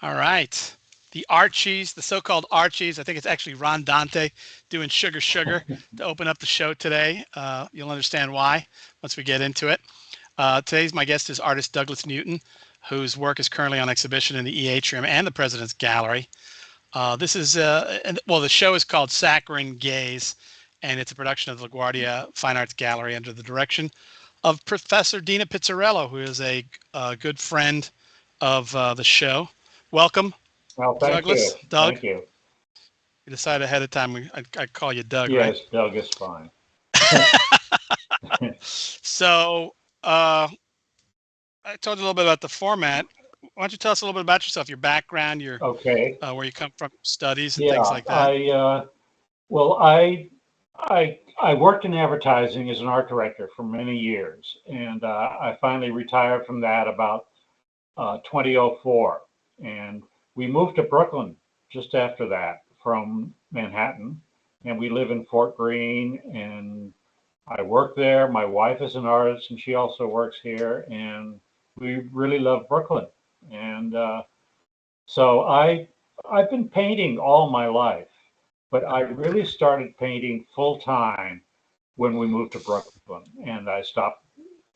All right. The Archies, the so-called Archies. I think it's actually Ron Dante doing Sugar Sugar to open up the show today. You'll understand why once we get into it. Today's my guest is artist Douglas Newton, whose work is currently on exhibition in the Atrium and the President's Gallery. This is, the show is called Saccharine Gaze, and it's a production of the LaGuardia Fine Arts Gallery under the direction of Professor Dina Pizzarello, who is a good friend of the show. Welcome, Well, thank you. Douglas. Doug, Thank you. we decided ahead of time I'd call you Doug, right? Yes, Doug is fine. So I told you a little bit about the format. Why don't you tell us a little bit about yourself, your background, your Okay. where you come from, studies, and things Yeah, like that? well, I worked in advertising as an art director for many years, and I finally retired from that about 2004, and we moved to Brooklyn just after that from Manhattan, and we live in Fort Greene, and I work there. My wife is an artist, and she also works here, and we really love Brooklyn. And so I've been painting all my life, but I really started painting full time when we moved to Brooklyn, and I stopped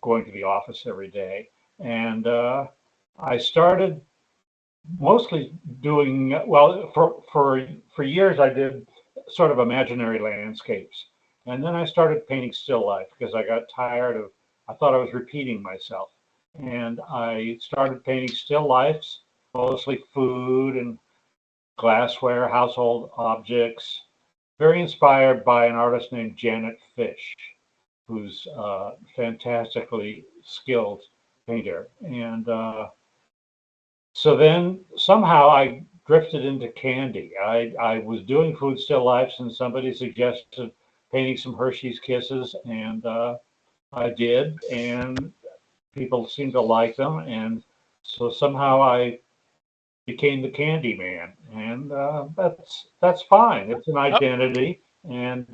going to the office every day. And I started mostly doing well for years. I did sort of imaginary landscapes, and then I started painting still life because I got tired of. I thought I was repeating myself, and I started painting still lifes, mostly food and glassware, household objects. Very inspired by an artist named Janet Fish, who's a fantastically skilled painter, and so then somehow I drifted into candy. I was doing food still lifes, and somebody suggested painting some Hershey's Kisses, and I did, and people seemed to like them, and so somehow I became the candy man, and that's fine. It's an Oh, identity, and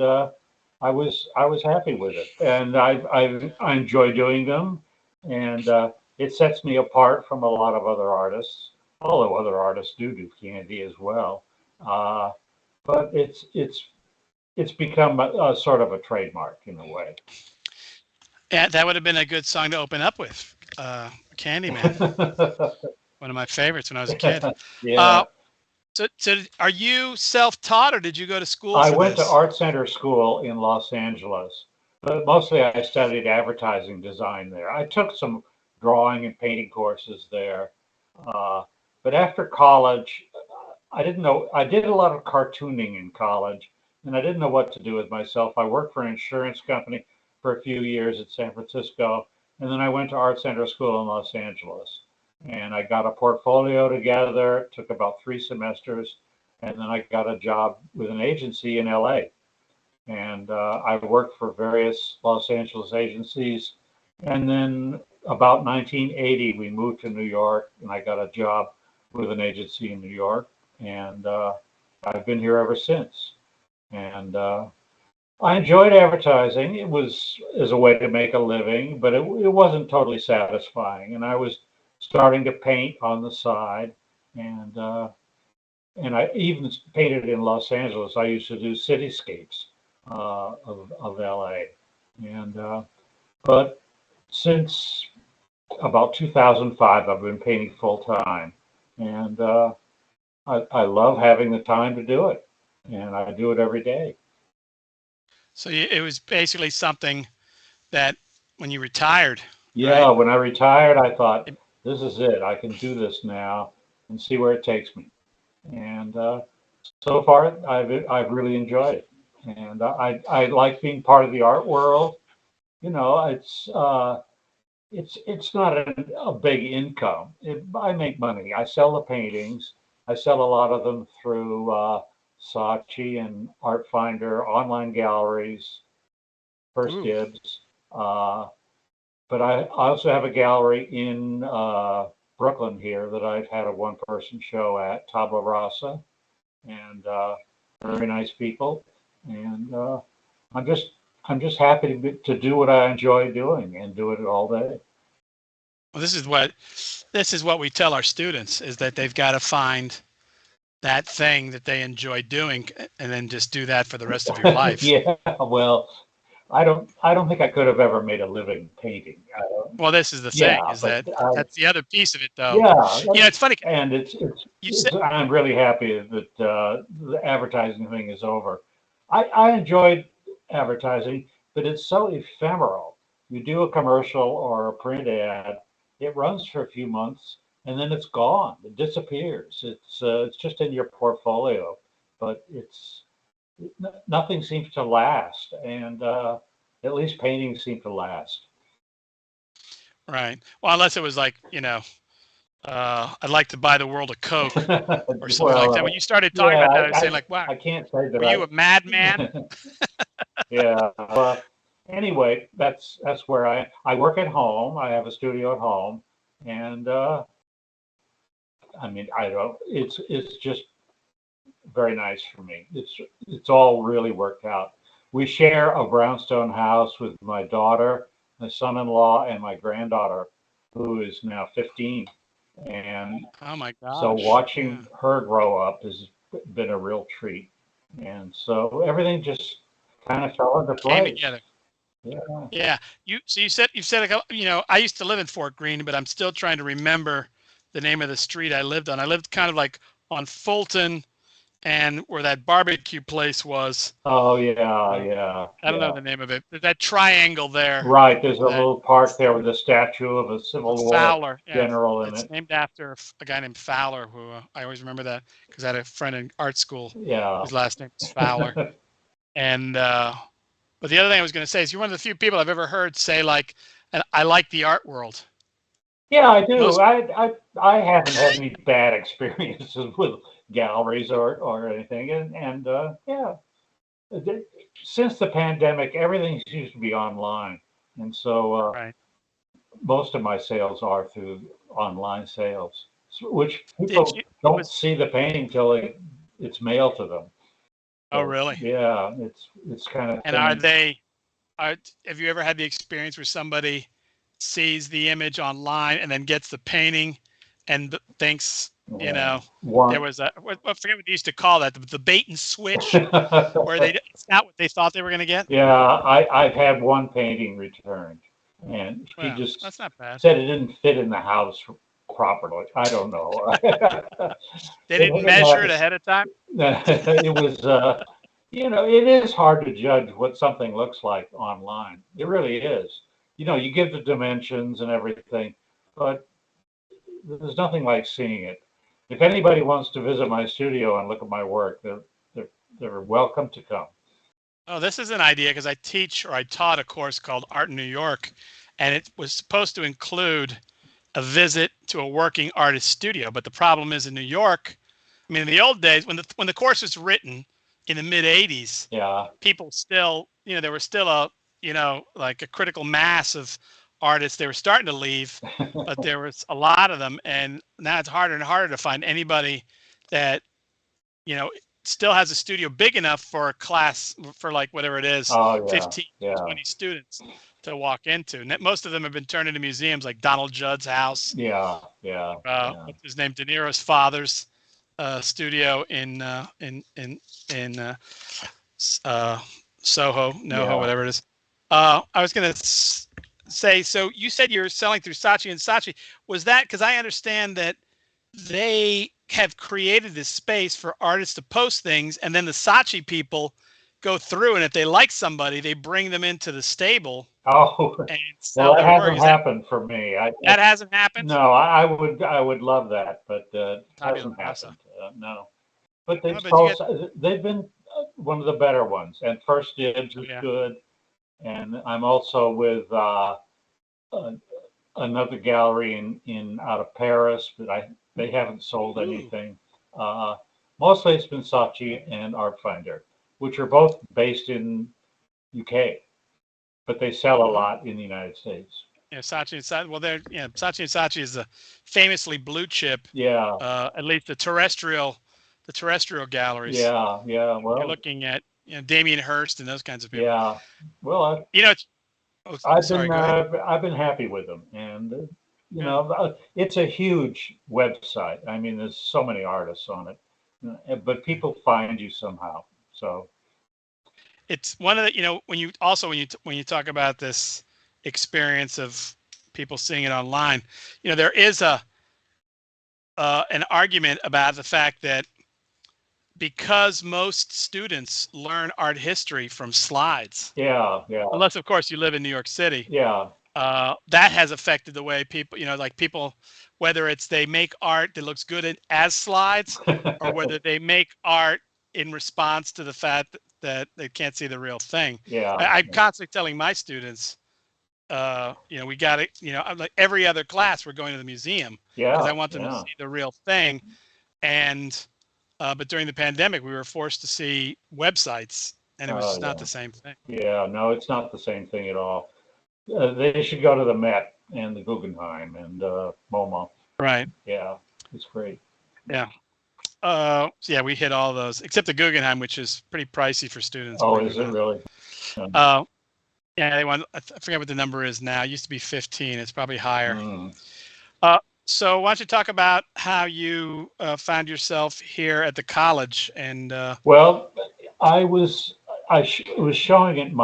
I was happy with it, and I enjoy doing them, and it sets me apart from a lot of other artists. Although other artists do candy as well, uh, but it's become a sort of a trademark in a way. yeah, that would have been a good song to open up with. Candyman, one of my favorites when I was a kid. Uh, Yeah. so are you self-taught or did you go to school I for went to this? Art Center School in Los Angeles, but mostly I studied advertising design there. I took some drawing and painting courses there. Uh, but after college, I didn't know, I did a lot of cartooning in college, and I didn't know what to do with myself. I worked for an insurance company for a few years at San Francisco, and then I went to Art Center School in Los Angeles. And I got a portfolio together. It took about 3 semesters, and then I got a job with an agency in LA. And I worked for various Los Angeles agencies. And then about 1980, we moved to New York, and I got a job with an agency in New York. And I've been here ever since. And I enjoyed advertising. It was as a way to make a living, but it wasn't totally satisfying. And I was starting to paint on the side, and and I even painted in Los Angeles. I used to do cityscapes of LA, and but since about 2005, I've been painting full time, and I love having the time to do it, and I do it every day. So it was basically something that when you retired, Yeah, right? when I retired, I thought, It, this is it. I can do this now and see where it takes me. And so far, I've really enjoyed it. And I like being part of the art world. You know, it's not a big income. I make money. I sell the paintings. I sell a lot of them through Saatchi and Art Finder, online galleries, First ooh, Dibs. Uh, but I also have a gallery in Brooklyn here that I've had a one-person show at Tabla Rasa, and very nice people. And I'm just I'm just happy to do what I enjoy doing and do it all day. Well, this is what we tell our students is that they've got to find that thing that they enjoy doing and then just do that for the rest of your life. Yeah, well, I don't think I could have ever made a living painting. Well, this is the thing Yeah, is but that that's the other piece of it though. yeah, It's funny. and You said, I'm really happy that the advertising thing is over. I enjoyed advertising, but it's so ephemeral. You do a commercial or a print ad, it runs for a few months, and then it's gone. It disappears. It's just in your portfolio, but nothing seems to last, and at least paintings seem to last. right. Well, unless it was like, I'd like to buy the world a Coke or something like that. Well, When you started talking yeah, about that, I was saying like, wow, I can't say were you a madman? that yeah. Anyway, that's where I work at home. I have a studio at home, and I mean, I don't. It's just very nice for me. It's all really worked out. We share a brownstone house with my daughter, my son-in-law, and my granddaughter, who is now 15. And Oh my so gosh. watching Yeah. her grow up has been a real treat. And so everything just kind of fell into Came place. together. Yeah. Yeah. You said, I used to live in Fort Greene, but I'm still trying to remember the name of the street I lived on. I lived kind of like on Fulton and where that barbecue place was. Oh, yeah, Uh, yeah, I don't know yeah. the name of it. There's that triangle there Right. There's a that little park there with a statue of a Civil War Fowler. Yeah. general in It's it. named after a guy named Fowler, who I always remember that because I had a friend in art school Yeah. whose last name was Fowler. And but the other thing I was going to say is you're one of the few people I've ever heard say like, and I like the art world. Yeah, I do. Most I haven't had any bad experiences with galleries or anything. And yeah, th- since the pandemic, everything seems to be online. And so right. most of my sales are through online sales, which Did people you don't was see the painting till it's mailed to them. Oh So really? yeah, it's kind of And thing. have you ever had the experience where somebody sees the image online and then gets the painting and thinks, Yeah. there One. was I forget what they used to call that, the bait and switch where it's not what they thought they were going to get? Yeah, I've had one painting returned, and she Well, just that's not bad. said it didn't fit in the house properly. I don't know. They didn't It measure it happens. ahead of time. It was, it is hard to judge what something looks like online. It really is. You give the dimensions and everything, but there's nothing like seeing it. If anybody wants to visit my studio and look at my work, they're, they're welcome to come. Oh, this is an idea because I taught a course called Art in New York, and it was supposed to include a visit to a working artist studio. But the problem is in New York, I mean, in the old days when the course was written in the mid '80s, Yeah. people still, there was still like a critical mass of artists. They were starting to leave, but there was a lot of them, and now it's harder and harder to find anybody that you know still has a studio big enough for a class for like whatever it is, Oh, yeah. 15 Yeah. 20 students to walk into. Most of them have been turned into museums like Donald Judd's house, Yeah. Yeah. Yeah. what's his name, De Niro's father's studio in uh, Soho, NoHo, Yeah. whatever it is. I was going to say, so you said you're selling through Saatchi and Saatchi. Was that because I understand that they have created this space for artists to post things, and then the Saatchi people go through, and if they like somebody, they bring them into the stable Oh, and well, sell that their work. hasn't Is that happened for me. that hasn't happened? No, I would love that, but it Tabula hasn't rasa. happened. No, but Oh, but you get, they've been one of the better ones. And First Dibs oh is yeah. good, and I'm also with uh, another gallery in out of Paris, but they haven't sold Ooh. anything. Uh, Mostly it's been Saatchi and Artfinder, which are both based in UK, but they sell a Oh, lot in the United States. yeah, Saatchi and Saatchi. Well, Saatchi and Saatchi is a famously blue chip, Yeah, at least the terrestrial galleries. yeah, yeah. You're Well, looking at, Damien Hirst and those kinds of people. yeah. Well, You know, it's, oh, sorry, go ahead. I've been happy with them, and you Good. know, it's a huge website. I mean, there's so many artists on it, but people find you somehow. So It's one of the, when you also when you talk about this experience of people seeing it online, there is a an argument about the fact that because most students learn art history from slides, yeah, yeah, unless of course you live in New York City, yeah, that has affected the way people, like people, whether it's they make art that looks good as slides, or whether they make art in response to the fact that they can't see the real thing. yeah, I'm constantly telling my students, we got it. I'm like every other class, we're going to the museum because I yeah, want them to yeah. see the real thing. And but during the pandemic, we were forced to see websites, and it was Oh, just not yeah, the same thing. yeah. No, it's not the same thing at all. They should go to the Met and the Guggenheim and MoMA. Right. Yeah, it's great. Yeah. So yeah, we hit all those except the Guggenheim, which is pretty pricey for students, Oh, believe it is or it not. really? Uh, yeah, they want. I forget what the number is now. It used to be 15. It's probably higher. Mm. Uh, so why don't you talk about how you found yourself here at the college and Well, I was was showing it in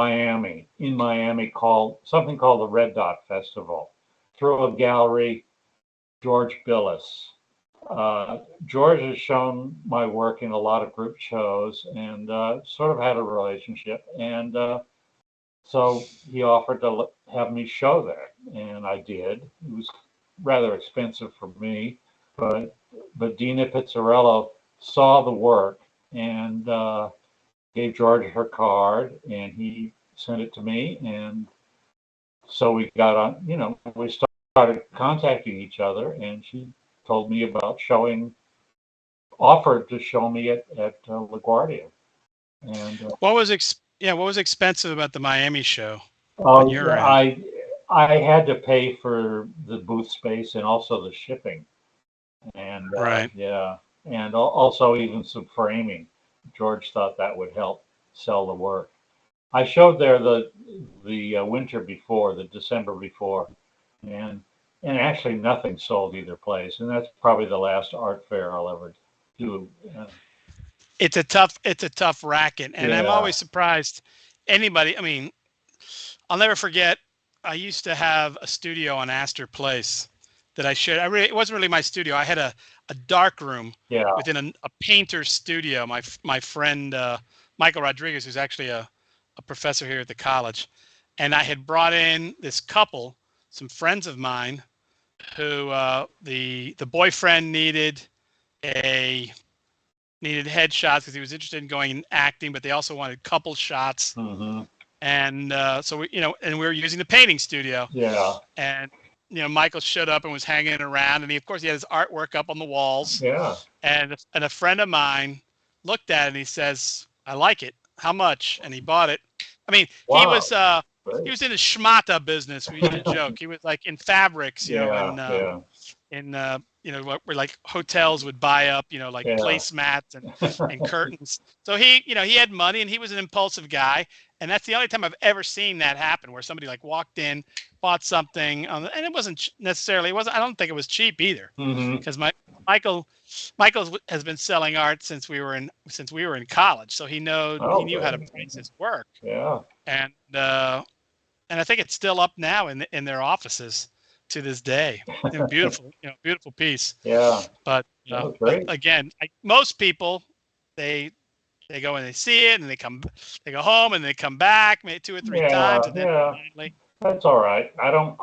Miami, called something called the Red Dot Festival through a gallery, George Billis. George has shown my work in a lot of group shows and sort of had a relationship. And so he offered to have me show there, and I did. It was rather expensive for me, but Dina Pizzarello saw the work and gave George her card, and he sent it to me, and so we got on. We started contacting each other, and she told me about offered to show me at LaGuardia, and what was expensive about the Miami show on oh, your end? I had to pay for the booth space and also the shipping, and Right. yeah, and also even some framing. George thought that would help sell the work. I showed there the winter before, the December before, and actually nothing sold either place, and that's probably the last art fair I'll ever do. It's a tough racket, and I'm Yeah, always surprised anybody. I mean, I'll never forget. I used to have a studio on Astor Place that I shared. It wasn't really my studio. I had a dark room yeah. within a painter's studio. My friend Michael Rodriguez, who's actually a professor here at the college, and I had brought in this couple, some friends of mine, who the boyfriend a needed headshots because he was interested in going in acting, but they also wanted couple shots. Hmm. And so and we were using the painting studio, Yeah, and Michael showed up and was hanging around, and of course he had his artwork up on the walls, yeah. and a friend of mine looked at it and he says, "I like it. How much?" And he bought it. I mean, Wow, he great. was in the schmata business. We used to joke. He was like in fabrics, Yeah, yeah, in what were like hotels would buy up, like yeah. placemats and curtains. So he had money and he was an impulsive guy, and that's the only time I've ever seen that happen, where somebody like walked in, bought something, and it wasn't necessarily, it wasn't, I don't think it was cheap either, Hmm. because Michael Michael has been selling art since we were in college, so he Oh, knew how to great. price his work, Yeah. and uh, and I think it's still up now in their offices to this day. Beautiful, beautiful piece. Yeah. But Oh, but great. again, most people they they go and they see it and they go home and they come back maybe two or three Yeah, times and then yeah. finally. That's all right. I don't.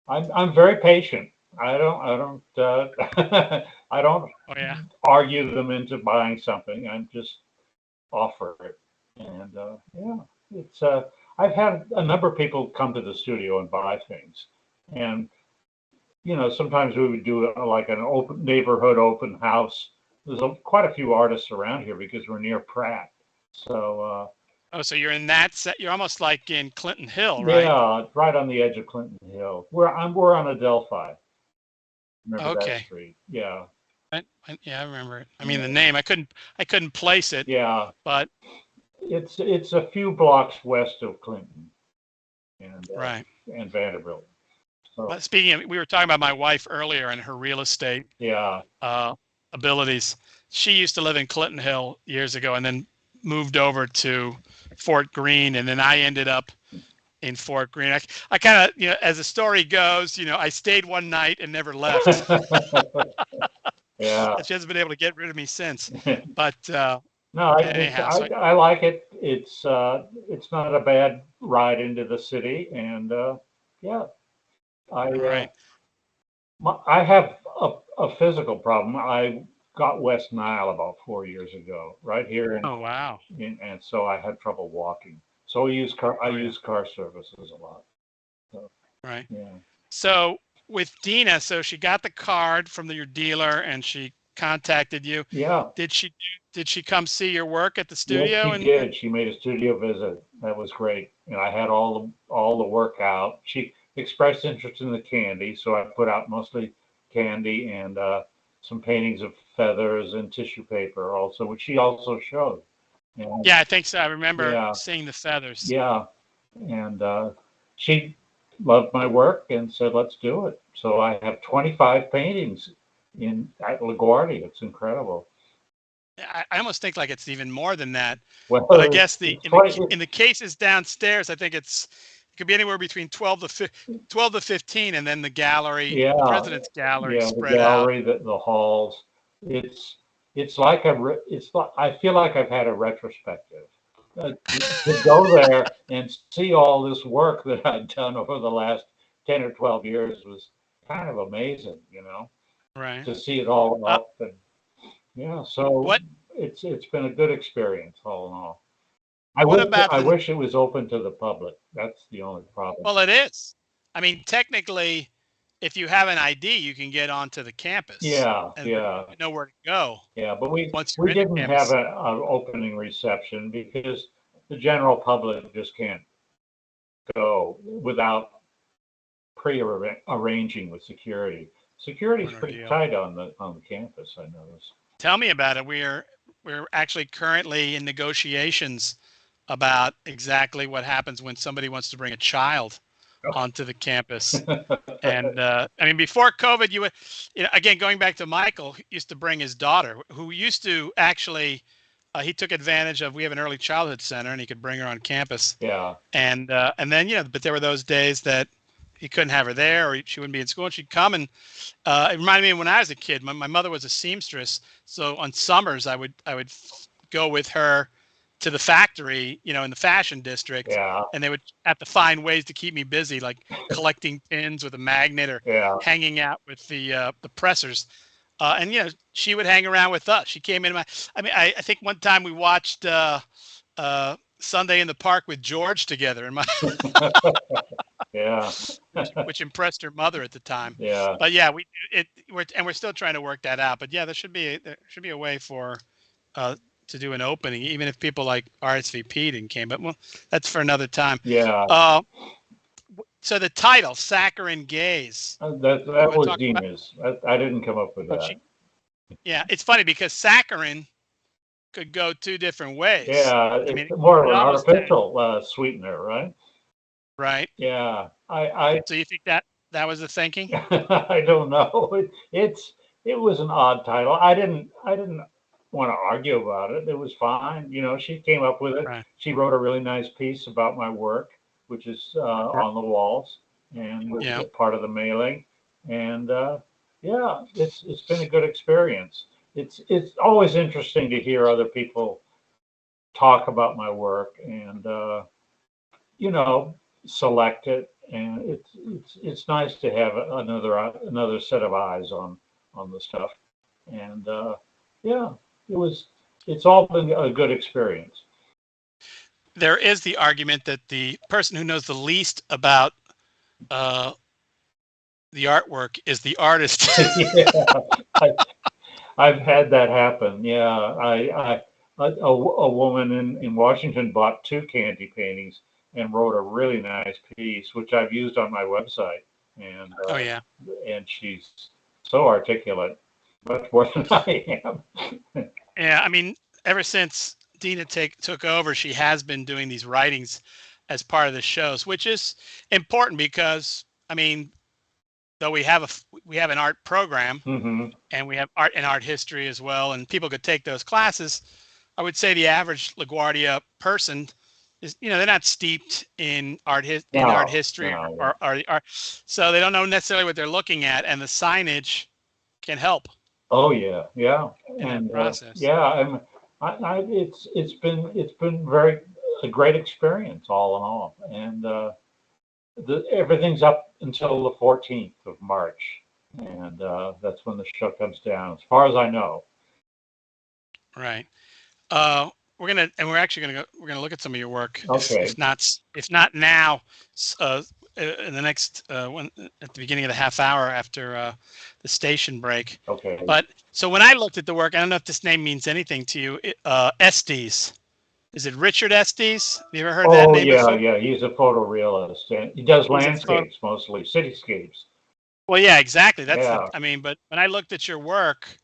I'm very patient. I don't Oh yeah. argue them into buying something. I just offer it, and yeah, it's. I've had a number of people come to the studio and buy things, and sometimes we would do like an open neighborhood open house. There's quite a few artists around here because we're near Pratt. So Oh, so you're in that set. You're almost like in Clinton Hill, right? yeah, right on the edge of Clinton Hill. We're on Adelphi. Remember that Okay. street? Yeah, Yeah, I remember it. I mean, the yeah, name I couldn't place it, yeah. but It's a few blocks west of Clinton and right. Vanderbilt. So, Well, speaking of, we were talking about my wife earlier and her real estate yeah. uh, abilities. She used to live in Clinton Hill years ago and then moved over to Fort Greene. And then I ended up in Fort Greene. I kind of, as the story goes, I stayed one night and never left. Yeah. And she hasn't been able to get rid of me since. But No, anyhow, so I like it. It's not a bad ride into the city, and yeah, I all right. I have a physical problem. I got West Nile about 4 years ago, right here Oh, wow. and so I had trouble walking. So I Oh, yeah. use car services a lot. So Right. yeah, So with Dina, so she got the card from your dealer and she contacted you. yeah, Did she come see your work at the yes, studio? she And did. She made a studio visit. That was great, and I had all the work out. She expressed interest in the candy, so I put out mostly candy and some paintings of feathers and tissue paper also, which she also showed. And yeah, I think so. I remember yeah, seeing the feathers. yeah, and she loved my work and said, "Let's do it." So I have 25 paintings in at LaGuardia. It's incredible. I almost think like it's even more than that. But I Well, guess it's 20. in the cases downstairs, I think it could be anywhere between 12 to 15, and then the Yeah, president's gallery yeah, the spread out. gallery, the halls. It's it's like it's like I feel like I've had a retrospective. To go there and see all this work that I'd done over the last 10 or 12 years was kind of amazing, Right. to see it all Uh, up and yeah, so what it's been a good experience all in all. what about I the wish it was open to the public. That's the only problem. Well, it is. I mean, technically, if you have an ID, you can get onto the campus, Yeah, and but yeah. you know where to go Yeah, but once you're we in the didn't have campus. an opening reception because the general public just can't go without pre-arranging with security. What Security's an pretty ordeal. tight on the campus, I noticed. Tell me about it. We're actually currently in negotiations about exactly what happens when somebody wants to bring a child onto the campus. And I mean, before COVID, again, going back to Michael, he used to bring his daughter, who used to actually, he took advantage of, we have an early childhood center and he could bring her on campus. Yeah, And then, but there were those days that he couldn't have her there or she wouldn't be in school and she'd come. And it reminded me of when I was a kid, my mother was a seamstress. So on summers, I would go with her to the factory, in the fashion district, yeah, and they would have to find ways to keep me busy, like collecting pins with a magnet or yeah. hanging out with the pressers. And she would hang around with us. She came in I mean, I think one time we watched Sunday in the Park with George together, and Yeah, which impressed her mother at the time. yeah, But yeah, we're still trying to work that out. But yeah, there should be a way for uh, to do an opening, even if people like RSVP'd and came. But well, that's for another time. yeah. Uh, so the title, Saccharine Gaze. You That want to was talk about? Dina's. I didn't come up with Oh, that. yeah, it's funny because saccharin could go two different ways. Yeah, I it's mean, more of it an almost has, artificial sweetener, right? right? Yeah, I So you think that was the thinking? I don't know. It was an odd title. I didn't want to argue about it. It was fine. She came up with it. Right. She wrote a really nice piece about my work, which is on the walls and was Yeah. part of the mailing. And yeah, it's been a good experience. It's always interesting to hear other people talk about my work and you know, select it, and it's nice to have another set of eyes on the stuff. And yeah, it was. It's all been a good experience. There is the argument that the person who knows the least about uh, the artwork is the artist. Yeah, I, I've had that happen. Yeah, a woman in Washington bought two candy paintings and wrote a really nice piece, which I've used on my website, and Oh yeah, she's so articulate, much more than I am. yeah. I mean, ever since Dina took over, she has been doing these writings as part of the shows, which is important because I mean, though we have an art program, Hmm. and we have art and art history as well, and people could take those classes. I would say the average LaGuardia person is, they're not steeped in in art No, history no. or the art, so they don't know necessarily what they're looking at, and the signage can help Oh yeah, yeah, in that and process. yeah, it's been very a great experience all in all, and everything's up until the 14th of March, and that's when the show comes down, as far as I know. Right. We're actually gonna we're gonna look at some of your work, Okay, if not now, in the next one at the beginning of the half hour after the station break. okay. But so when I looked at the work, I don't know if this name means anything to you. Estes, is it Richard Estes? Have you ever heard that Oh name yeah, before? yeah. He's a photorealist, and he does He's a photo. landscapes mostly, cityscapes. Well, yeah, exactly. Yeah, I mean, but when I looked at your work,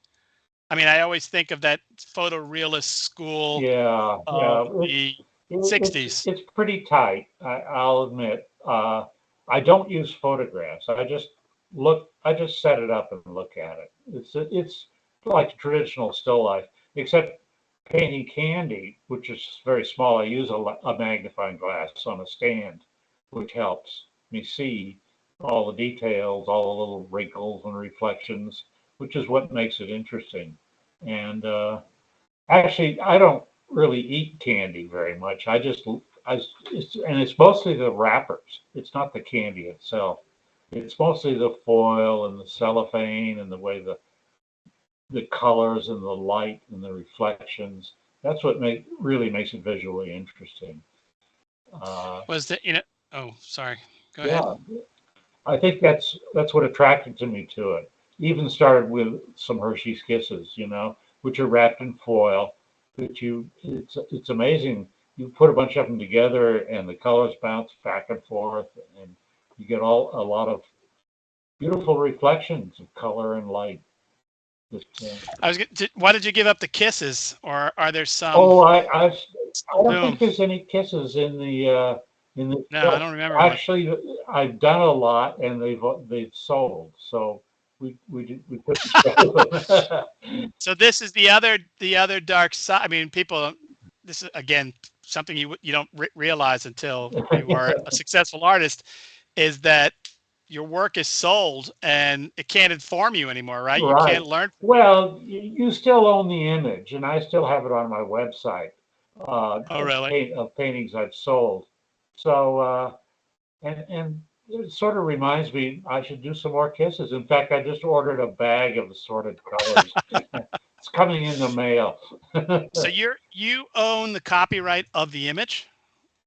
I mean, I always think of that photorealist school yeah, of yeah. the It's 60s. it's pretty tight. I'll admit. I don't use photographs. I just set it up and look at it. It's like traditional still life, except painting candy, which is very small. I use a magnifying glass on a stand, which helps me see all the details, all the little wrinkles and reflections, which is what makes it interesting. And actually, I don't really eat candy very much. It's mostly the wrappers. It's not the candy itself. It's mostly the foil and the cellophane and the way the colors and the light and the reflections. That's what really makes it visually interesting. Uh, Was that, oh, sorry. Go ahead. yeah, I think that's what attracted to me to it. Even started with some Hershey's Kisses, which are wrapped in foil. But it's amazing. You put a bunch of them together, and the colors bounce back and forth, and you get a lot of beautiful reflections of color and light. Just, Why did you give up the kisses, or are there some oh, I still don't do think them? there's any kisses in the No, I show. don't remember one. Actually, I've done a lot, and they've sold. So we couldn't show them. So this is the other dark side. I mean, people. This is again something you don't realize until you are a successful artist, is that your work is sold and it can't inform you anymore, right? You Right. can't learn from it. Well, you still own the image, and I still have it on my website Oh, really? of paintings I've sold. So, and it sort of reminds me I should do some more kisses. In fact, I just ordered a bag of assorted colors. It's coming in the mail. So you own the copyright of the image,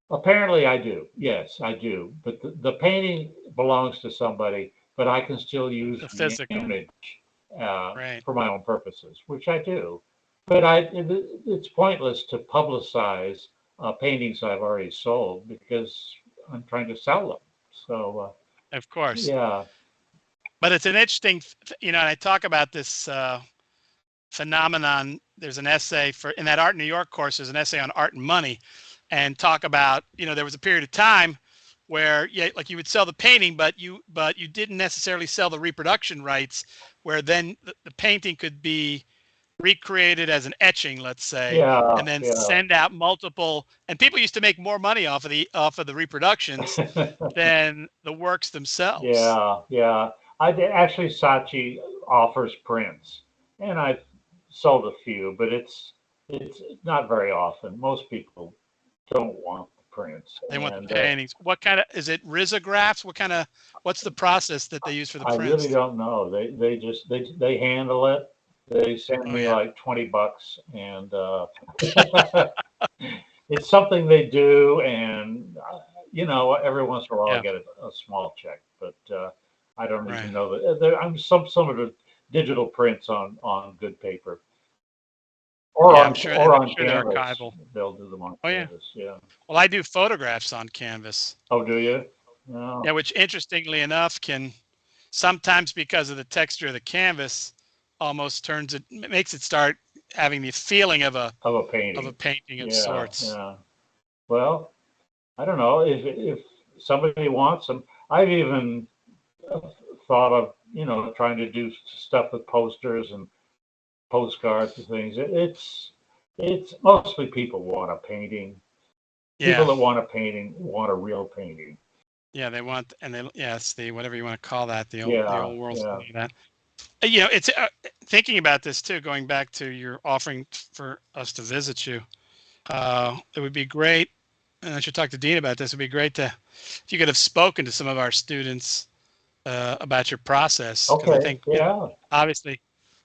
Apparently, I do. Yes, I do. But the painting belongs to somebody, but I can still use the the physical, image right? for my own purposes, which I do. But it's pointless to publicize paintings I've already sold because I'm trying to sell them. So, Of course. yeah, But it's an interesting, and I talk about this phenomenon. There's an essay in that Art New York course. There's an essay on art and money, and talk about, there was a period of time where, yeah, like you would sell the painting, but you didn't necessarily sell the reproduction rights, where then the painting could be recreated as an etching, let's say, yeah, and then yeah. send out multiple. And people used to make more money off of the reproductions than the works themselves. Yeah, yeah. Actually, Saatchi offers prints, and I've sold a few, but it's not very often. Most people don't want the prints, They want the and paintings. What kind of is it? Risographs? What's the process that they use for the I really prints? don't know. They just they handle it. They send Oh me yeah, like $20, and it's something they do, and every once in a while I yeah, get a small check, but I don't right. even know that. I'm some of the digital prints on good paper Yeah, I'm sure, and or I'm on sure they're canvas. archival. They'll do them on Oh yeah. canvas. Yeah. Well, I do photographs on canvas. Oh, do you? No. Yeah, which interestingly enough can sometimes, because of the texture of the canvas, almost makes it start having the feeling of a Of a of a painting. painting of Yeah. sorts. Yeah. Well, I don't know if somebody wants them. I've even thought of, trying to do stuff with posters and postcards and things. It's mostly people want a painting. People Yeah. that want a painting want a real painting. Yeah, they want, and they, yeah, it's the, whatever you want to call that, the Yeah, old world yeah. that. It's thinking about this too, going back to your offering for us to visit you. It would be great, and I should talk to Dean about this. It'd be great to, if you could have spoken to some of our students about your process, because I Okay, think, yeah. obviously,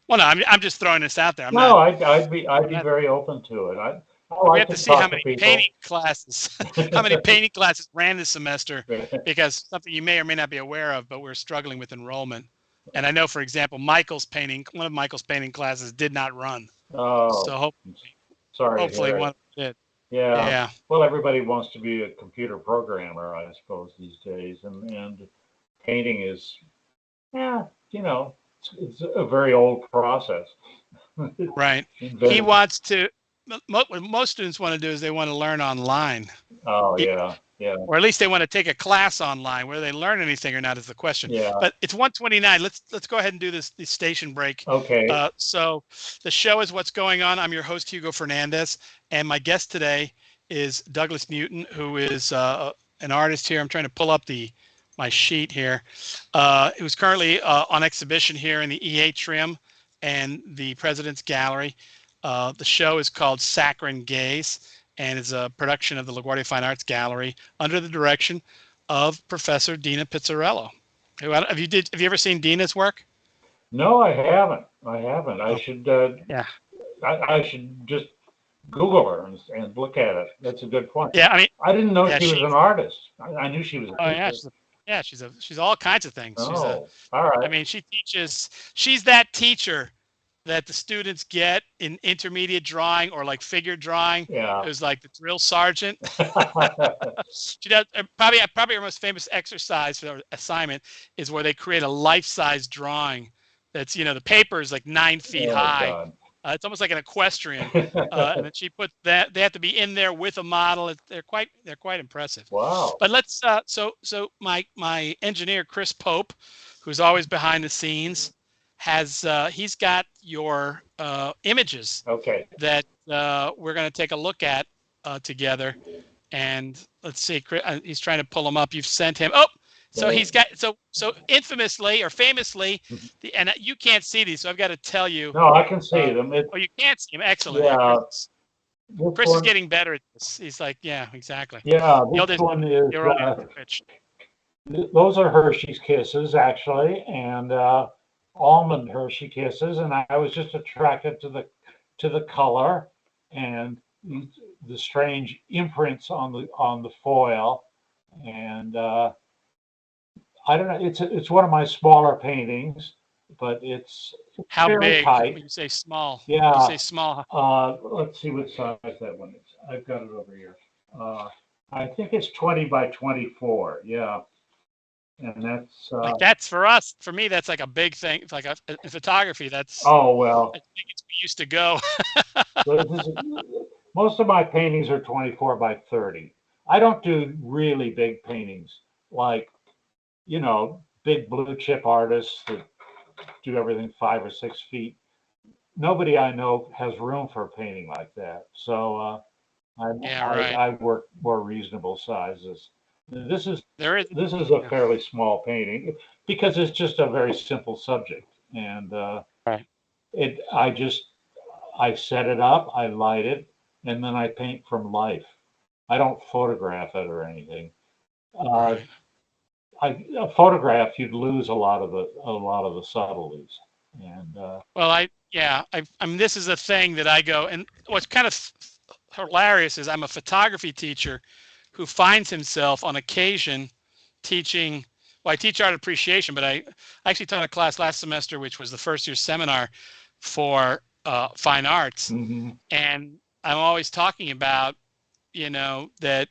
well, no, I'm just throwing this out there. No, I'm I'd be not, very open to it. I we like have to to see how talk to many painting people. classes, how many painting classes ran this semester, because something you may or may not be aware of, but we're struggling with enrollment. And I know, for example, one of Michael's painting classes did not run. Oh, So sorry to hopefully hear one it. of them did. Yeah. Yeah. Well, everybody wants to be a computer programmer, I suppose, these days, and painting is, yeah, it's a very old process. Right. He Invented. wants to, what most students want to do is they want to learn online. Oh, He- yeah, yeah, or at least they want to take a class online. Whether they learn anything or not is the question. yeah. But it's 1:29. Let's go ahead and do this station break. Okay. So the show is What's Going On. I'm your host, Hugo Fernandez, and my guest today is Douglas Newton, who is an artist here. I'm trying to pull up my sheet here. It was currently on exhibition here in the Atrium and the President's Gallery. The show is called Saccharine Gaze, and is a production of the LaGuardia Fine Arts Gallery under the direction of Professor Dina Pizzarello. Have you ever seen Dina's work? No, I haven't. I haven't. Oh, yeah, I should just Google her and look at it. That's a good point. yeah. I mean, I didn't know yeah, she was an artist. I knew she was a oh yeah, teacher. she's all kinds of things. Oh, all I right. mean, she's that teacher that the students get in intermediate drawing or like figure drawing. Yeah. It was like the drill sergeant. She does probably her most famous exercise for assignment is where they create a life-size drawing. That's the paper is like 9 feet Oh high. God. It's almost like an equestrian, and then she puts that they have to be in there with a model. They're quite impressive. Wow. But let's so my engineer Chris Pope, who's always behind the scenes, has he's got your images Okay. that we're going to take a look at together. And let's see, he's trying to pull them up. You've sent him. Oh, so he's got so infamously or famously, and you can't see these, so I've got to tell you. No, I can see them. Oh, you can't see him. Excellent. Yeah. Chris is getting better at this. He's like, yeah, exactly. Yeah, You'll this just, one is. you're only rich. Those are Hershey's Kisses, actually, and almond Hershey Kisses. And I was just attracted to the color and the strange imprints on the foil. And I don't know. It's one of my smaller paintings, but it's How fairly big? tight. When you say small. Yeah. When you say small. Let's see what size that one is. I've got it over here. I think it's 20 by 24. Yeah. And that's Like that's for us. For me, that's like a big thing. It's like in photography. That's. oh well. I think it's we used to go. Most of my paintings are 24 by 30. I don't do really big paintings like big blue chip artists that do everything 5 or 6 feet. Nobody I know has room for a painting like that. So I work more reasonable sizes. This is a fairly small painting because it's just a very simple subject, and Right. I set it up, I light it, and then I paint from life. I don't photograph it or anything. Right. A photograph, you'd lose a lot of the subtleties, and Well, I mean, this is a thing that I go, and what's kind of hilarious is I'm a photography teacher who finds himself on occasion teaching. Well, I teach art appreciation, but I actually taught a class last semester, which was the first year seminar for fine arts, and I'm always talking about, that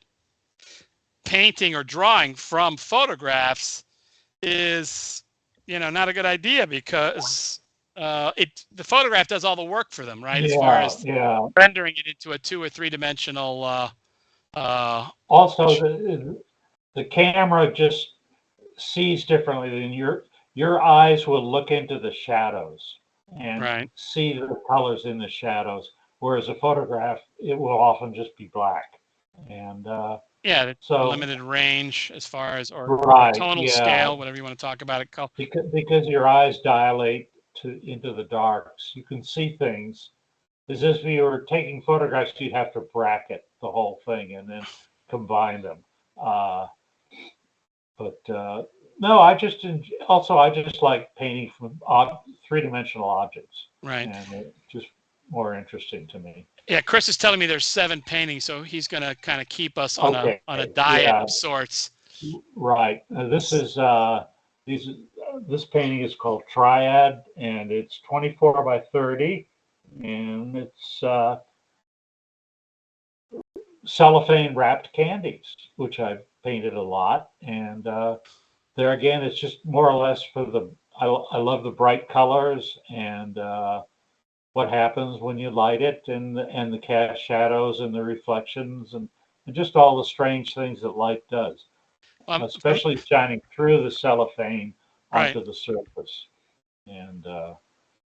painting or drawing from photographs is, not a good idea because the photograph does all the work for them, right? As far as rendering it into a 2 or 3 dimensional. Also, the camera just sees differently than your eyes will look into the shadows and Right. see the colors in the shadows, whereas a photograph, it will often just be black. And Yeah, the so, limited range as far as, or right, tonal yeah, scale, whatever you want to talk about it. because your eyes dilate into the darks, you can see things. As if you were taking photographs, you'd have to bracket the whole thing and then combine them. Uh, but no, also I just like painting from three-dimensional objects, Right. and it's just more interesting to me. Yeah, Chris is telling me there's 7 paintings, so he's gonna kind of keep us on a Okay, diet yeah, of sorts. right. This painting is called Triad, and it's 24 by 30, and it's cellophane wrapped candies, which I've painted a lot. And there again, it's just more or less for I love the bright colors and what happens when you light it and the cast shadows and the reflections and just all the strange things that light does, For, especially shining through the cellophane right. onto the surface. And Well,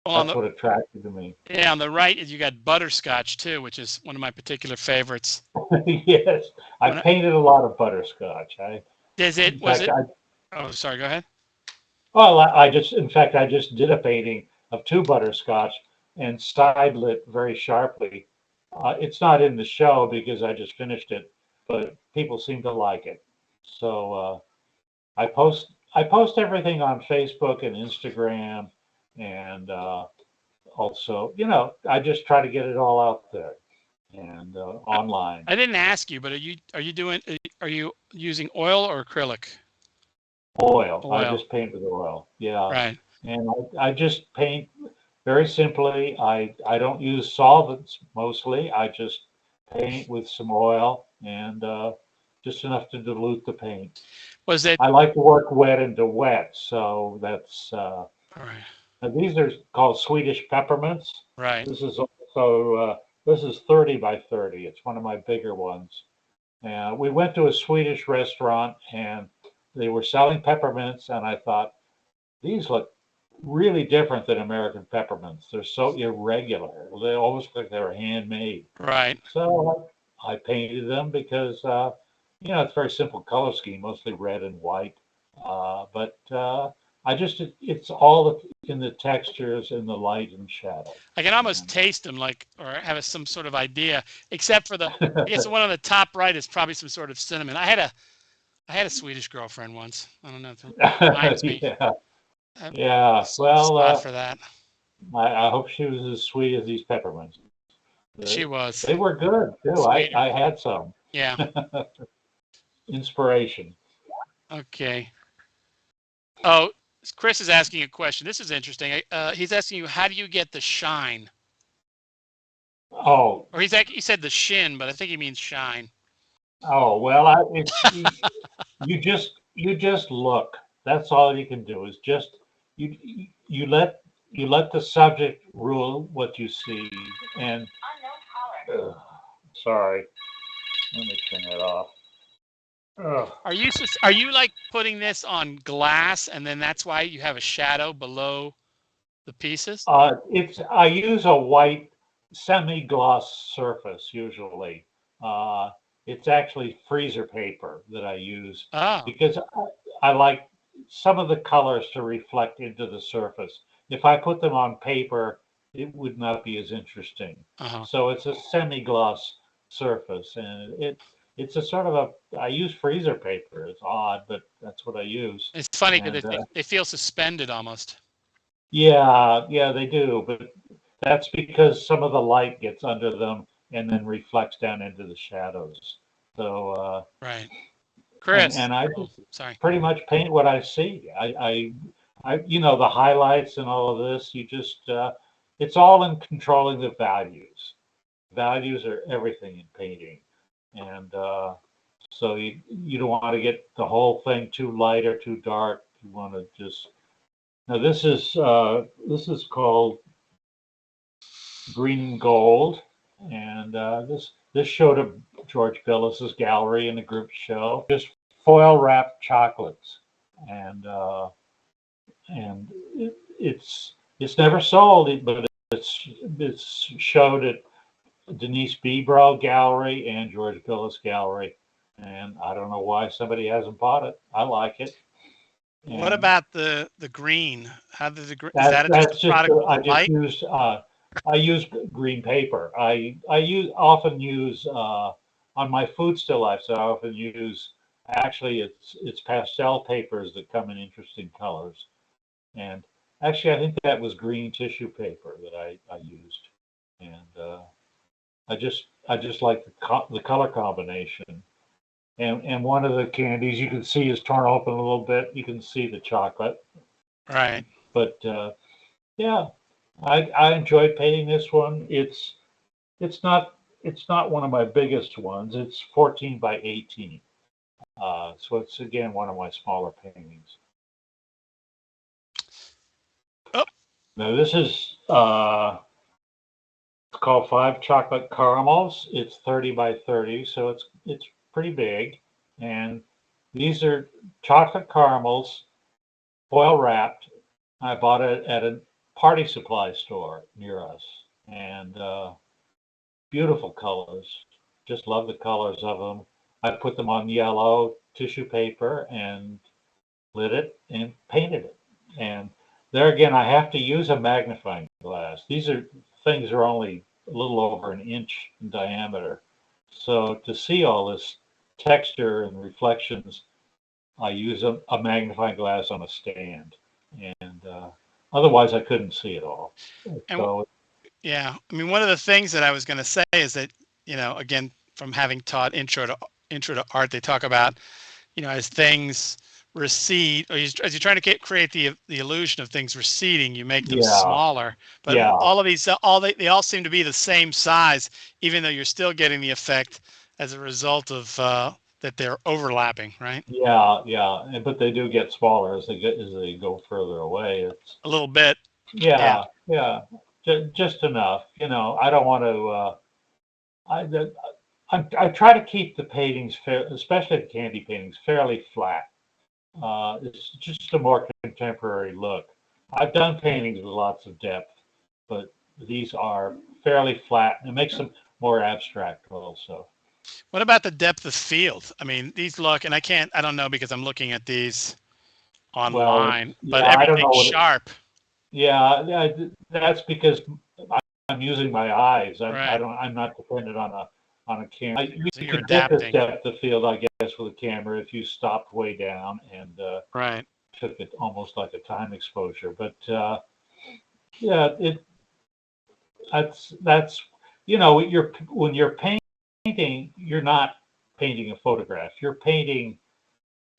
that's what attracted to me. on the right is you got butterscotch too, which is one of my particular favorites. Yes, I When I, painted a lot of butterscotch. is it In was fact, it? I Oh, sorry. Go ahead. Well, in fact, I just did a painting of two butterscotch and side lit very sharply. It's not in the show because I just finished it, but people seem to like it. So I post everything on Facebook and Instagram, and also, I just try to get it all out there and I, online. I didn't ask you, but are you using oil or acrylic? Oil. I Oil. just paint with oil. Yeah, Right. and I just paint very simply. I don't use solvents mostly. I just paint with some oil and just enough to dilute the paint. Was it? I like to work wet into wet, so that's All right. these are called Swedish peppermints. Right. This is also this is 30 by 30. It's one of my bigger ones. We went to a Swedish restaurant and they were selling peppermints, and I thought these look really different than American peppermints. They're so irregular. They almost look like they were handmade. Right. So I painted them because it's a very simple color scheme, mostly red and white. But it's all in the textures and the light and shadow. I can almost And taste them, like, or have some sort of idea. Except for I guess the one on the top right is probably some sort of cinnamon. I had a Swedish girlfriend once. I don't know. It reminds me. yeah, I have a yeah. soft Well, spot for that. I hope she was as sweet as these peppermints. She They, was they were good too. sweeter. I had some Yeah. inspiration. Okay. Oh, Chris is asking a question. This is interesting. He's asking you, how do you get the shine? Oh, Or he said the shin, but I think he means shine. oh, well, you just look. That's all you can do is just you you let the subject rule what you see. And ugh, sorry, let me turn that off. Ugh. Are you like putting this on glass and then that's why you have a shadow below the pieces? I use a white semi-gloss surface usually. Uh, it's actually freezer paper that I use Oh, because I like some of the colors to reflect into the surface. If I put them on paper, it would not be as interesting. uh-huh. So it's a semi-gloss surface, and it's a sort of I use freezer paper. It's odd, but that's what I use. It's funny because And they feel suspended almost. yeah, yeah, they do, but that's because some of the light gets under them and then reflects down into the shadows. So, Right. and Chris. and I Oh, just sorry. pretty much paint what I see. The highlights and all of this. It's all in controlling the values. Values are everything in painting, and so you don't want to get the whole thing too light or too dark. You want to just now this is called green and gold, and this showed at George Billis's gallery in a group show. Just foil wrapped chocolates, and and it's never sold, but it's showed at Denise Bebro Gallery and George Billis Gallery, and I don't know why somebody hasn't bought it. I like it, What and about the green? How did is that that just a that's just product of I just light? used I use green paper. I use often use on my food still lifes. I often use actually it's pastel papers that come in interesting colors, and actually I think that was green tissue paper that I used, and I just like the color combination. And one of the candies you can see is torn open a little bit. You can see the chocolate, Right. but yeah, I enjoyed painting this one. It's not it's not one of my biggest ones. It's 14 by 18. So it's again one of my smaller paintings. Oh, Now this is it's called Five Chocolate Caramels. It's 30 by 30, so it's pretty big. And these are chocolate caramels, foil wrapped. I bought it at a party supply store near us, and beautiful colors. Just love the colors of them. I put them on yellow tissue paper and lit it and painted it. And there again, I have to use a magnifying glass. These are things are only a little over an inch in diameter. So to see all this texture and reflections, I use a magnifying glass on a stand. And otherwise, I couldn't see it all. and So, yeah, I mean, one of the things that I was going to say is that, again, from having taught intro to art, they talk about, as things recede, or as you're trying to create the illusion of things receding, you make them yeah, smaller. But yeah, all of these, they all seem to be the same size, even though you're still getting the effect as a result of that they're overlapping, right? yeah, yeah. But they do get smaller as they go further away. It's A little bit, yeah, yeah, yeah, just enough. I don't want to. I try to keep the paintings fair, especially the candy paintings, fairly flat. It's just a more contemporary look. I've done paintings with lots of depth, but these are fairly flat, and it makes them more abstract also. What about the depth of field? I mean, these look, and I don't know because I'm looking at these Well, online, but yeah, I don't everything's know sharp, yeah, yeah, that's because I'm using my eyes. I right? don't. I'm not dependent on a camera. So You you're could get this adapting, depth of field, I guess, with a camera if you stopped way down and right? took it almost like a time exposure. But yeah, that's you're when you're painting, you're not painting a photograph. You're painting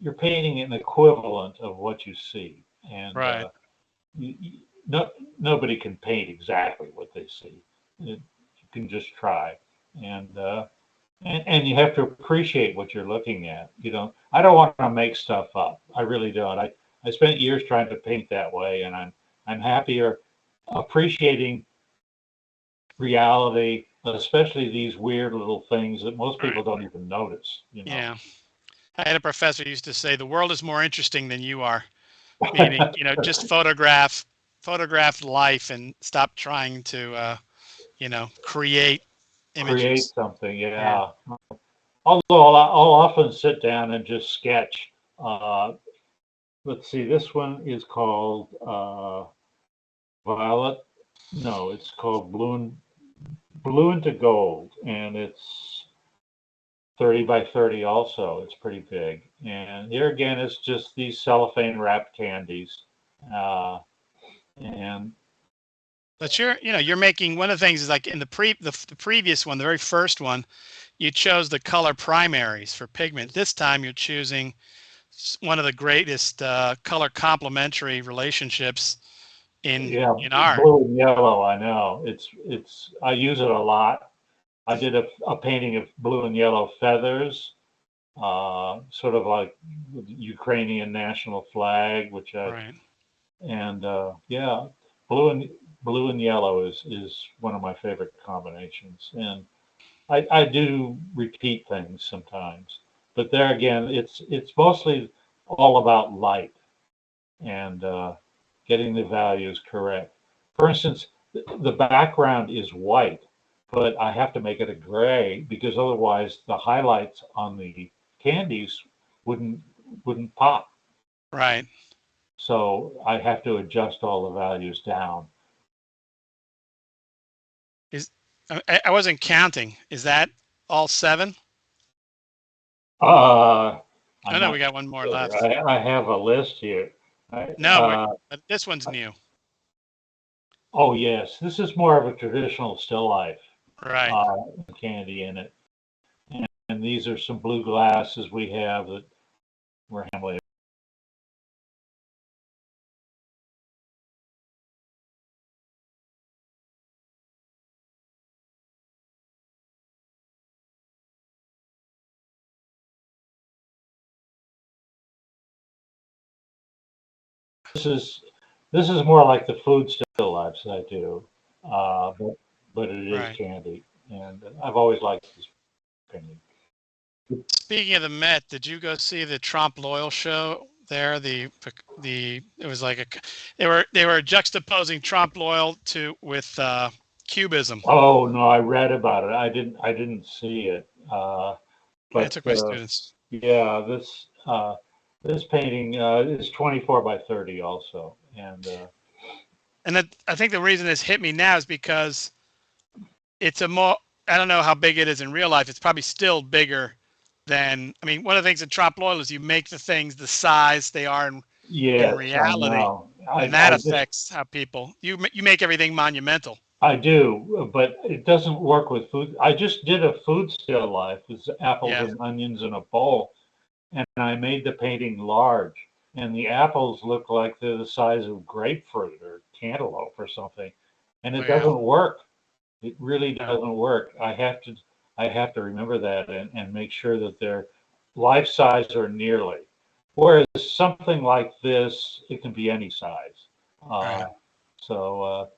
an equivalent of what you see, and Right. no, nobody can paint exactly what they see. You can just try, and, uh, and you have to appreciate what you're looking at. I don't want to make stuff up. I really don't. I spent years trying to paint that way, and I'm happier appreciating reality, especially these weird little things that most Right. people don't even notice. Yeah. I had a professor who used to say the world is more interesting than you are, meaning, just photograph life and stop trying to create Create images. something, Yeah. yeah. Although I'll often sit down and just sketch. Let's see, this one is called Violet. No, it's called Blue into Gold, and it's 30 by 30 also. It's pretty big. And here again, it's just these cellophane wrapped candies. Uh, and But you're making one of the things is like in the previous one, the very first one, you chose the color primaries for pigment. This time you're choosing one of the greatest color complementary relationships in yeah, in art. blue and yellow, I know. I use it a lot. I did a painting of blue and yellow feathers, sort of like the Ukrainian national flag, Right. and yeah, blue and blue and yellow is one of my favorite combinations. And I do repeat things sometimes, but there again, it's mostly all about light, and getting the values correct. For instance, the background is white, but I have to make it a gray because otherwise the highlights on the candies wouldn't wouldn't pop. Right. So I have to adjust all the values down. Is I wasn't counting. Is that all seven? Uh, Oh I'm no, not we got one more sure. left. I have a list here. I, No, but this one's new. oh yes, this is more of a traditional still life Right. candy in it. And these are some blue glasses we have that we're handling. This is this is more like the food still lives that I do, but it is Right. candy, and I've always liked this painting. Speaking of the Met, did you go see the Trompe l'oeil show there? The it was like they were juxtaposing Trompe l'oeil to with cubism. Oh no, I read about it. I didn't see it, I but took my students. yeah, this painting is 24 by 30 also, and And that, I think the reason this hit me now is because it's a more, I don't know how big it is in real life. It's probably still bigger than, I mean, one of the things in Trompe l'oeil is you make the things the size they are in yes, I reality, know. and that affects how people, you make everything monumental. I do, but it doesn't work with food. I just did a food still life with apples Yeah. and onions in a bowl, and I made the painting large, and the apples look like they're the size of grapefruit or cantaloupe or something, and it Yeah. doesn't work. It really No. doesn't work. I have to remember that and make sure that they're life size or nearly. Whereas something like this, it can be any size. Right. Uh, so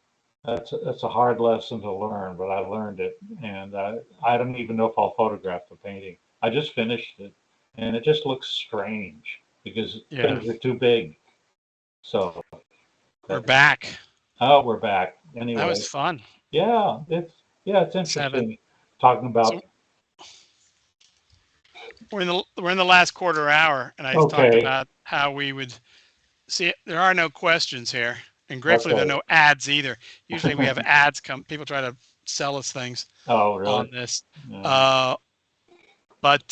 that's a hard lesson to learn, but I learned it, and I don't even know if I'll photograph the painting. I just finished it, and it just looks strange because Yeah. things are too big. So, We're that, back. oh, we're back That anyway. was fun. Yeah, it's Seven. interesting talking So about. we're in the last quarter hour, and I talked Okay, about how we would see. There are no questions here, and gratefully there are okay. no ads either. Usually we have ads come. People try to sell us things Oh, really? on this, Yeah. uh, but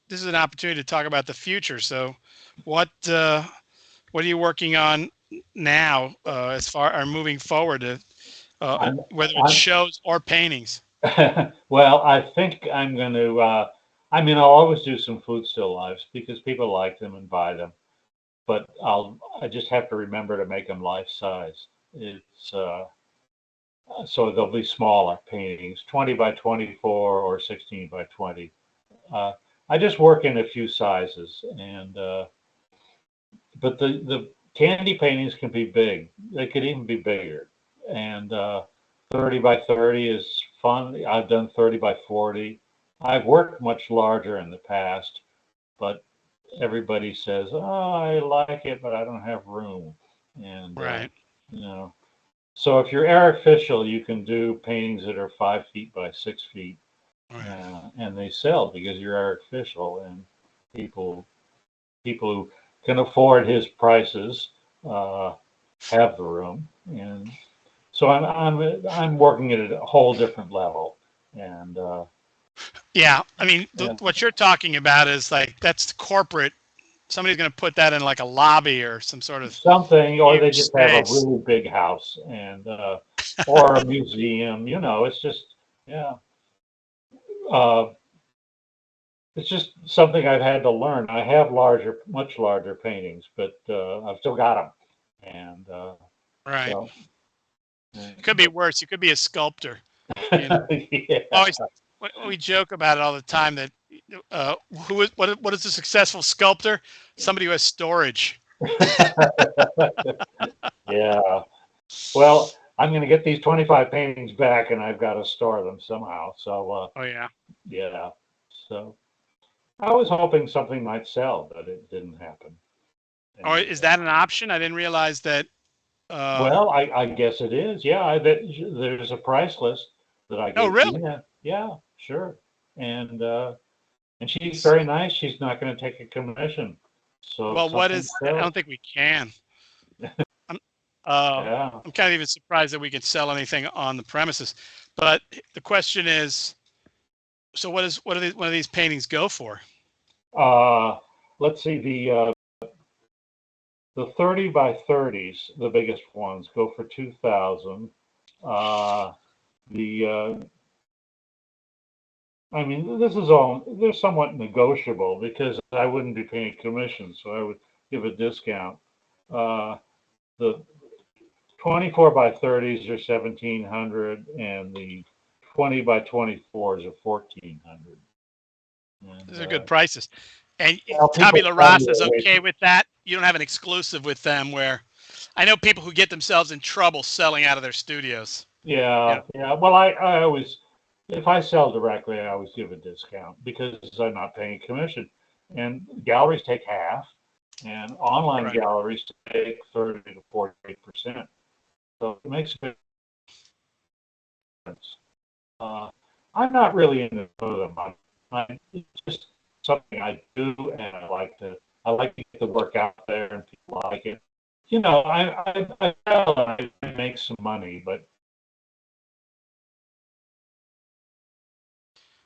this is an opportunity to talk about the future. So, what uh, what are you working on now as far or moving forward, I'm, whether it's I'm, shows or paintings? well, I think I'm going to, I mean, I'll always do some food still lives because people like them and buy them, but I just have to remember to make them life size. It's, so they'll be smaller paintings, 20 by 24 or 16 by 20. Uh, I just work in a few sizes and, but the candy paintings can be big. They could even be bigger. And 30 by 30 is fun. I've done 30 by 40. I've worked much larger in the past, but everybody says, "Oh, I like it, but I don't have room." And Right. you know, so if you're Eric Fischel, you can do paintings that are 5 feet by 6 feet, Right. and they sell because you're Eric Fischel, and people people who can afford his prices uh, have the room, and so I'm working at a whole different level, and Yeah, I mean, yeah, what you're talking about is like that's corporate. Somebody's going to put that in like a lobby or some sort of something, or they huge just have a space. really big house, and or a museum. You know, it's just yeah, uh, it's just something I've had to learn. I have much larger paintings, but I've still got them, and Right. so. It could be But worse. You could be a sculptor. You know, yeah. always we joke about it all the time that uh, what is a successful sculptor? Somebody who has storage. Yeah. Well, I'm going to get these 25 paintings back and I've got to store them somehow. So, Oh yeah. yeah. So I was hoping something might sell, but it didn't happen. Or And is that an option? I didn't realize that. Uh, well, I guess it is. Yeah, I bet there's a price list that I oh, gave really? Dina. Yeah, sure. And and she's very nice. She's not going to take a commission. So if Well, what something is? I don't sells, think we can. I'm, uh, yeah. I'm kind of even surprised that we can sell anything on the premises. But the question is, so what do these paintings go for? Uh, let's see, the 30 by 30s, the biggest ones, go for 2,000. Uh, the I mean, this is all, they're somewhat negotiable because I wouldn't be paying commission, so I would give a discount. Uh, the 24 by 30s are 1,700 and the 20 by 24s are 1,400. And Those are good prices. And well, people Tabula tell me Rasa is that okay with that. You don't have an exclusive with them where I know people who get themselves in trouble selling out of their studios. You know, yeah, yeah. Well, I always, if I sell directly, I always give a discount because I'm not paying commission. And galleries take half, and online correct. galleries take 30 to 48%. So it makes a difference. Uh, I'm not really into them. It's just something I do, and I like to get the work out there, and people like it. You know, I sell and I make some money, but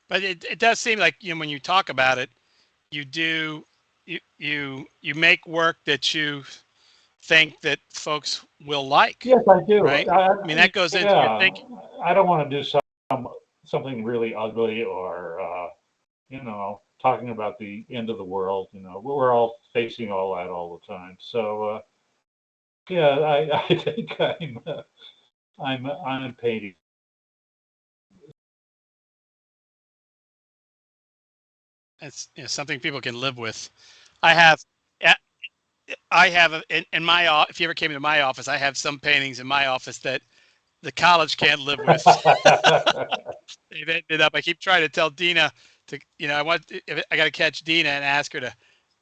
But it does seem like, when you talk about it, you do you make work that you think that folks will like, yes, I do. right? I mean, that goes into your Yeah, thinking. I don't want to do something really ugly or talking about the end of the world. You know, we're all facing all that all the time. So yeah, I think I'm painting. It's, something people can live with. I have I have in my if you ever came into my office, I have some paintings in my office that the college can't live with. They've ended up. I keep trying to tell Dina to, I got to catch Dina and ask her to,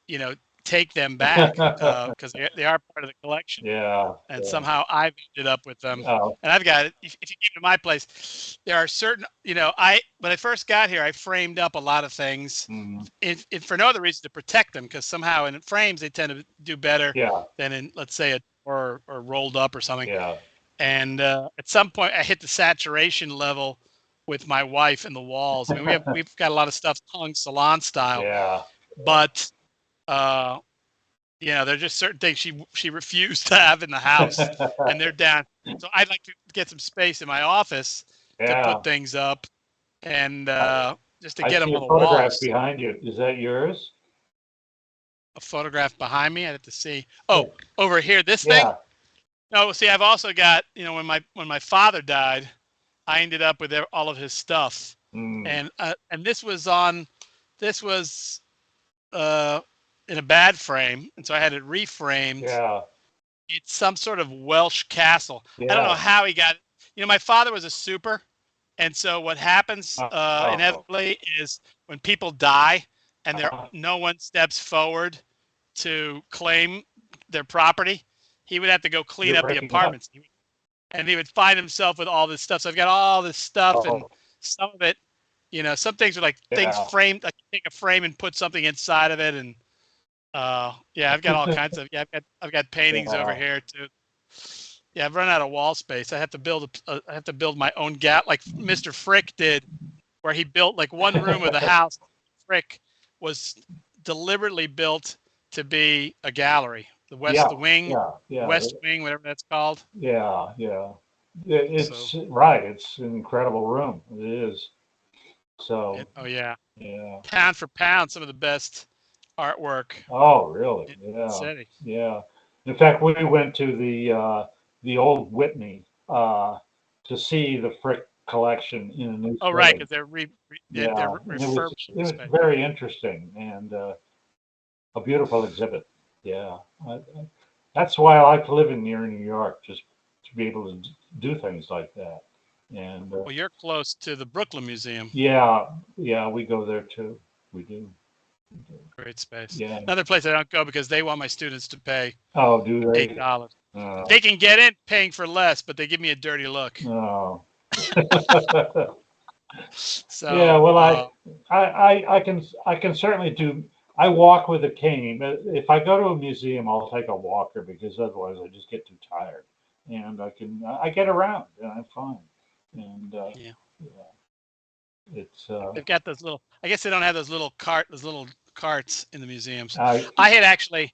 you know, take them back because they are part of the collection. Yeah, And yeah. somehow I've ended up with them. Oh, And I've got it. If you came to my place, there are certain, I when I first got here, I framed up a lot of things, mm, if for no other reason to protect them, because somehow in frames they tend to do better yeah, than in, let's say, a or rolled up or something. yeah, And at some point, I hit the saturation level with my wife and the walls. I mean, we've got a lot of stuff hung salon style, yeah, but uh, there's just certain things she refused to have in the house, and they're down. So I'd like to get some space in my office to put yeah. things up, and just to I get them see a on the photograph walls. behind you. Is that yours? A photograph behind me. I'd have to see. Yeah, Oh, over here, this thing. yeah. No, see, I've also got, when my father died, I ended up with all of his stuff, Mm, and this was uh, in a bad frame, and so I had it reframed. yeah, It's some sort of Welsh castle. I don't know yeah. how he got it. My father was a super, and so what happens Oh, inevitably is when people die and uh, no one steps forward to claim their property, he would have to go clean you're up the breaking up. apartments, and he would find himself with all this stuff. So I've got all this stuff, and Oh, some of it, some things are like things yeah. framed. I can take a frame and put something inside of it, and yeah, I've got all kinds of, yeah, I've got paintings over Yeah. here too. Yeah, I've run out of wall space. I have to build I have to build my own gap like Mr. Frick did, where he built like one room of the house. Frick was deliberately built to be a gallery, Yeah, the wing, yeah, yeah, West Wing, whatever that's called. yeah, yeah. So, It's right. It's an incredible room. It is. So, oh yeah, yeah. pound for pound, some of the best artwork Oh, really? in the Yeah, city. yeah. In fact, we went to the old Whitney to see the Frick collection in a new Oh right, setting. because they're Yeah, and refurbishing it the was space. very interesting and a beautiful exhibit. Yeah, that's why I like living near New York, just to be able to do things like that. And Well, you're close to the Brooklyn Museum. yeah, yeah, we go there too. We do. Great space. Yeah. Another place I don't go because they want my students to pay Oh, do they? $8. Oh, They can get in paying for less, but they give me a dirty look. no. Yeah, So well, I can certainly do. I walk with a cane. If I go to a museum, I'll take a walker because otherwise I just get too tired. And I get around and I'm fine. And yeah, yeah, it's they've got those little. I guess they don't have those little carts in the museums. I I had actually,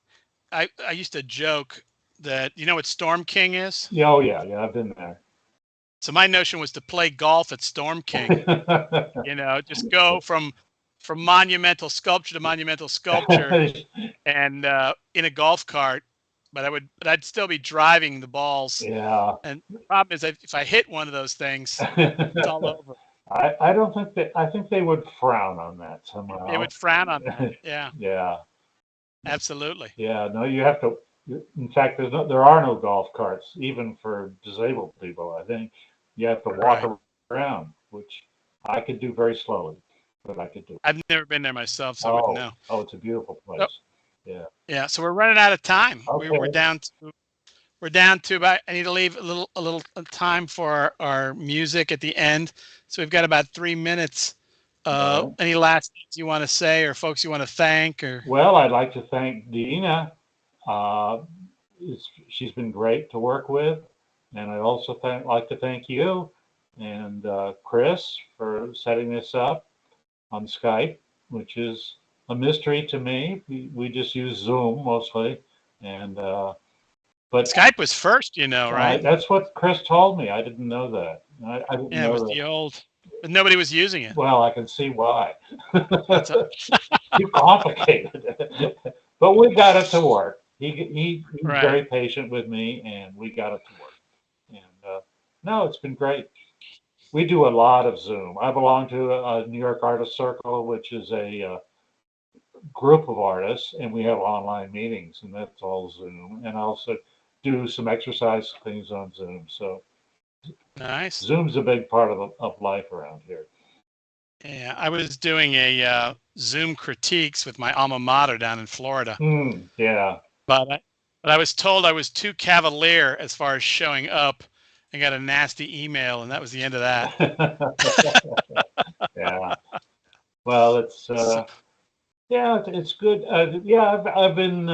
I used to joke that you know what Storm King is. yeah, oh yeah, yeah, I've been there. So my notion was to play golf at Storm King. You know, just go from monumental sculpture to monumental sculpture, and in a golf cart. But I'd still be driving the balls. Yeah. And the problem is, if I hit one of those things, it's all over. I don't think that I think they would frown on that They somehow. would frown on that. Yeah, Yeah, absolutely. yeah. No, you have to. In fact, there are no golf carts even for disabled people. I think you have to walk Right. around, which I could do very slowly, but I could do. I've never been there myself, so I wouldn't Oh, know. oh, it's a beautiful So, place. Yeah. yeah, so we're running out of time. We're Okay. down to about. I need to leave a little time for our music at the end. So we've got about 3 minutes. All right. Any last things you want to say, or folks you want to thank, or Well, I'd like to thank Dina. Uh, she's been great to work with, and I also like to thank you and Chris for setting this up on Skype, which is a mystery to me. We just use Zoom mostly, and but Skype was first, right? that's what Chris told me. I didn't know that. I didn't Yeah, it was know that. the old, but nobody was using it. Well, I can see why. That's a, Too complicated. But we got it to work. He's right. very patient with me, and we got it to work. And no, it's been great. We do a lot of Zoom. I belong to a New York Artist Circle, which is a group of artists, and we have online meetings, and that's all Zoom. And I also do some exercise things on Zoom. So Nice. Zoom's a big part of life around here. Yeah, I was doing a Zoom critiques with my alma mater down in Florida, Yeah. but I was told I was too cavalier as far as showing up, and got a nasty email, and that was the end of that. Yeah. Well, So, yeah, it's good. Yeah, I've been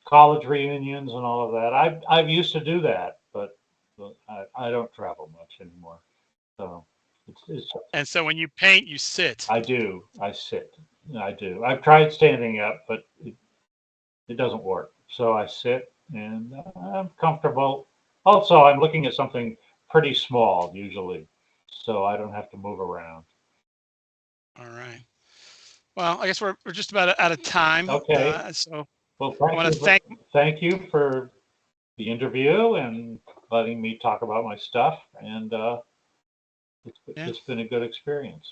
college reunions and all of that. I've used to do that, but I don't travel much anymore. So it's and so when you paint, you sit. I do. I sit. I do. I've tried standing up, but it doesn't work. So I sit and I'm comfortable. Also, I'm looking at something pretty small usually, so I don't have to move around. All right. Well, I guess we're just about out of time. Okay. So Well, I want to thank. thank you for the interview and letting me talk about my stuff. And Yeah. it's been a good experience.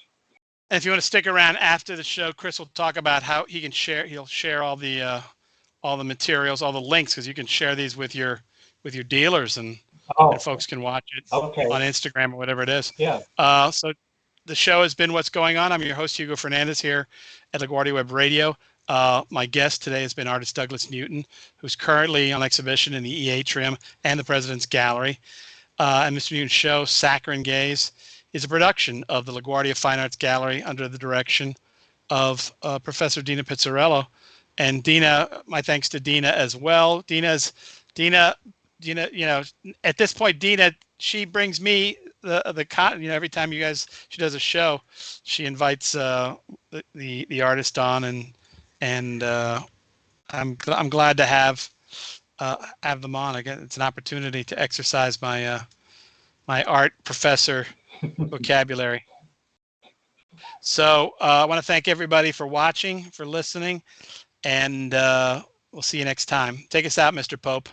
And if you want to stick around after the show, Chris will talk about how he can share. He'll share all the materials, all the links, because you can share these with your dealers, and Oh, folks can watch it okay. on Instagram or whatever it is. Yeah. So the show has been What's Going On. I'm your host, Hugo Fernandez, here at LaGuardia Web Radio. My guest today has been artist Douglas Newton, who's currently on exhibition in the E Atrium and the President's Gallery. And Mr. Newton's show, Saccharine Gaze, is a production of the LaGuardia Fine Arts Gallery under the direction of Professor Dina Pizzarello. And Dina, my thanks to Dina as well. Dina, at this point, Dina, she brings me every time she does a show, she invites the artist on, and I'm glad to have them on. Again, it's an opportunity to exercise my my art professor vocabulary. So I want to thank everybody for watching, for listening, and we'll see you next time. Take us out, Mr. Pope.